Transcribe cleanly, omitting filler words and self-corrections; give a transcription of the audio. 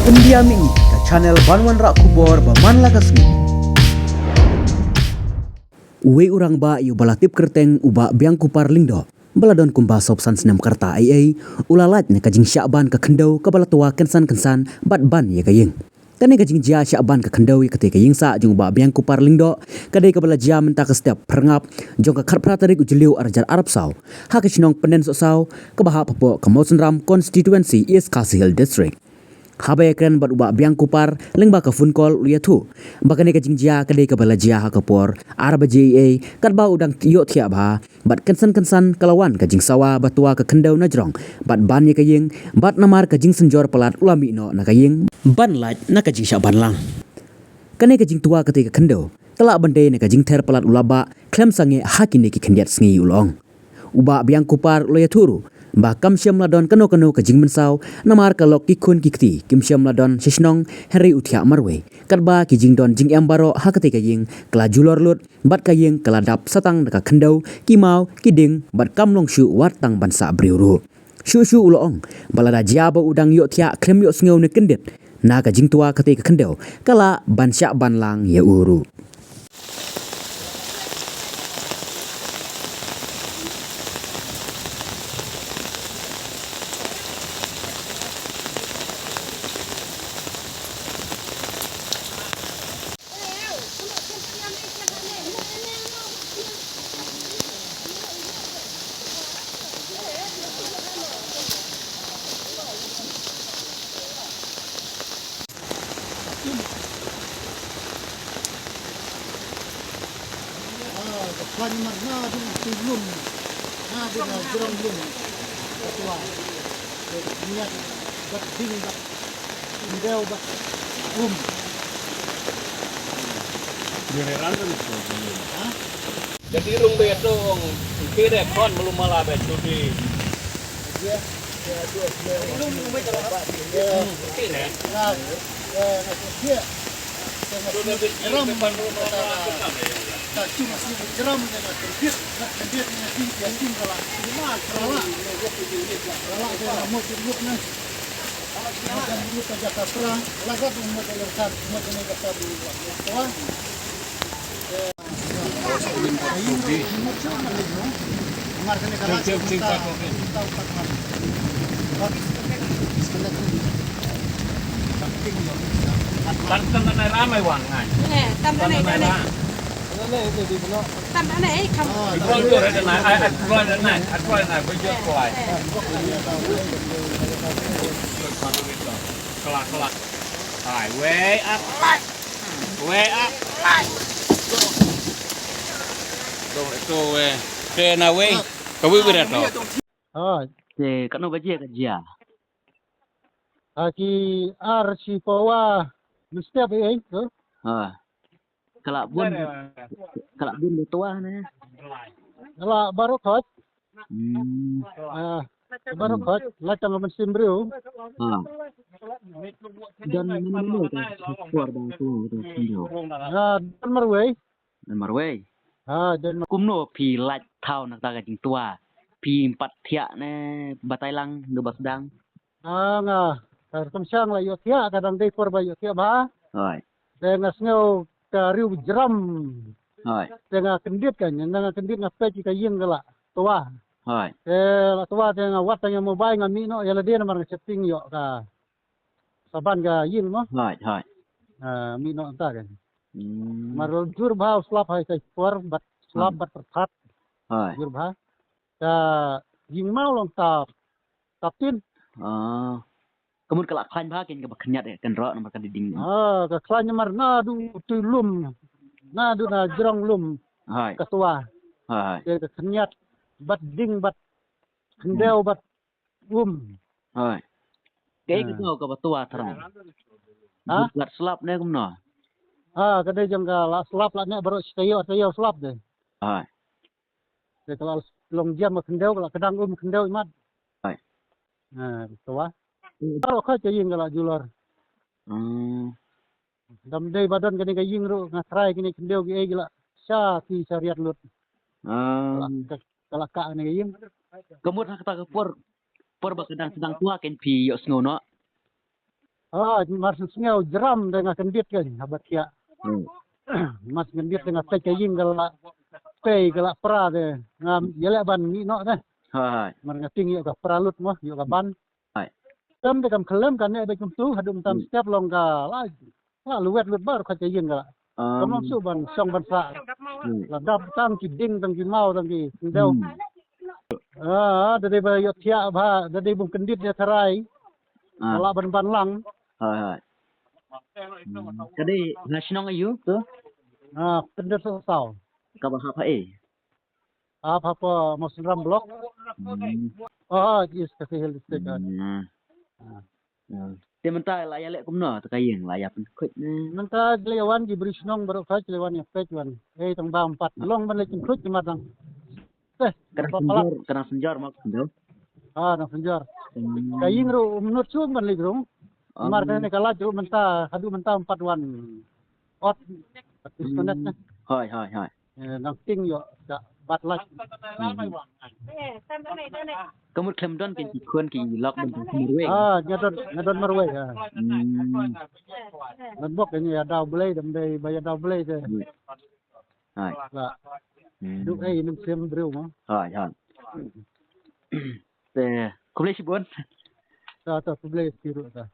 India Mini ke channel Banwan Rak Kubor Baman Lakasmi. Uwe urang ba yu balatip kerteng uba biang kupar lingdo. Baladon kumba sobsan senam karta ai ulalat ne kajing Syakban ke kendau ke balatua kensan bat ban ye kaying. Kane kajing jia Syakban ke kendau ye ketika ying sa jung uba biang kupar lingdo kadai ke balajia menta ke setiap perngap jong ke khat pratarik ujeliu arjar Arab Sau. Ha ke chinong penen so sau ke bahap po ke Mausenram constituency East Kasihil district. Habai kren bat ubak biang kupar lengba ke phone call ulia tu bakane ke jingjia kadai ke balajia ha kapor arba JA kat ba udang yo thia ba bat kensan kalawan ke jing sawa batua ke kendau najrong bat ban ye ke ying bat namar ke jing senjor pelat ulami no na ke ying ban laj na ke jing Syakban lang kane ke jing tua ke kendau telak bandai na ke jing ter pelat ulaba klem sange hakine ki kendiat sngi ulong uba biang kupar loya turu ba kam syam ladon kano ke jing mensau namar ka lok ki khun ki kti kim syam ladon shisnong heri uthia marwe katba ki jing don jing embaro hakate ka ying kala julor lut bat ka ying kala dap satang ka khendau ki mau ki ding bat kam long shu wat tang bansa briuru shu ulong balada jia ba udang yo thia krem yo sngew ne kendet na ka jing tua kate ka khendau kala ban Syakban lang ya uru Kan marna du lum na du na jurang lum tua niat bat ding bat ndeu bat Beneran itu. Jadi rung bedong kira kon belum malah betudi. dia dua Belum betul apa? Kira. na dia Ram belum tak cuma sih jeram dengan kredit dengan tinggi kalau cuma salah dengan mau hidup nih akan hidup ke Jakarta lagat umat lekat umat ini kata tua Kan ramai wang kan. Tam cái này tam cái này không Keluar dari naik, keluar dari naik, bejot keluar. Kelak. Hai, way up. Dong itu way. Kena way. Kau berat tau. te kano bajia ka jia aki arsi pawa mesti apa tu ha kala bun tua na kalau baru kot hmm baru kot latang mesin bro ha dan mana ka kuar bang tu kendau dan marway dan marwei dan kumno pi laj thau nak ta ka jing tua pi empat thia ne batailang do basdang nga kadang siang lah yotia kadang dekor ba yotia ba hoi dengan snow kariu jeram hoi dengan kendit kan dengan kendit ngapai kita ying gala tua hoi la tua dengan wat dengan mobile ngami no ya dia namar setting yo ka saban ga ying no hoi mi no anta kan hmm marul jur ba slap hai kai por bat slap bat perkat hoi jur ba ka ying mau long ta tapin kemun kelak klan ba ken ke baknyat kan ro nomor kan diding ka klanya mar na du tulum na du na jerong lum hoi ketua hoi ke kenyat bat ding bat kendeu bat hoi cái ngau ka batua tharang buat slap ne kumno kadai jang ka la slap la ne baru tayo slap de hoi ke kalau long jam kendeu kalau kadang kendeu mat hoi ketua kalau kau caying kalau julor dam dei badan kini ka ying ro ngatrai kini kendeu gi gila sya ti syariat lut kalau ka ni ying kemut hak ta por por ba sedang tua ken pi yo snono Mas sengau jeram dengan kendit kan, habat kia. Mas kendit dengan teh caying galak teh galak pra de. Ngam yelek ban ni no teh. Mar ngating yo ka pralut mah yo ka ban. Tam de kam kelem kan ne be kum tu hadum tam step long ka la luwet lut bar ka caying galak. Kam su ban song ban sa. La dap tang ki ding tang ki mau tang ki deu. Dari ba yo tia ba dari bung kendit dia terai. Ala ban lang. Jadi nasional ayu tu Kendit sesau. apa Apa Muslim blok. Yes kasih helistik kan. Dia mentah lah ya lek kumno terkayang lah ya penkut Menta jelewan di beri senong baru saja jelewan yang fake tang ba 4 long ban lekin kut matang. kena senjar mak tu. Nang senjar. Kaying ro menurut su ban lig rong. Mar ne kala jo menta hadu menta 4 wan. Ot disconnect na. Hai. Nang ting yo ka bat lak. Kamu klem don kin kuan ki lok ben kumurwe. Nyadon marwe. Nan bok ni ya daw blay dam day bayar daw blay ke. Hai. La. Du nang sem breu mo. Hai. Te kumle sibon. Ta blay siru ta.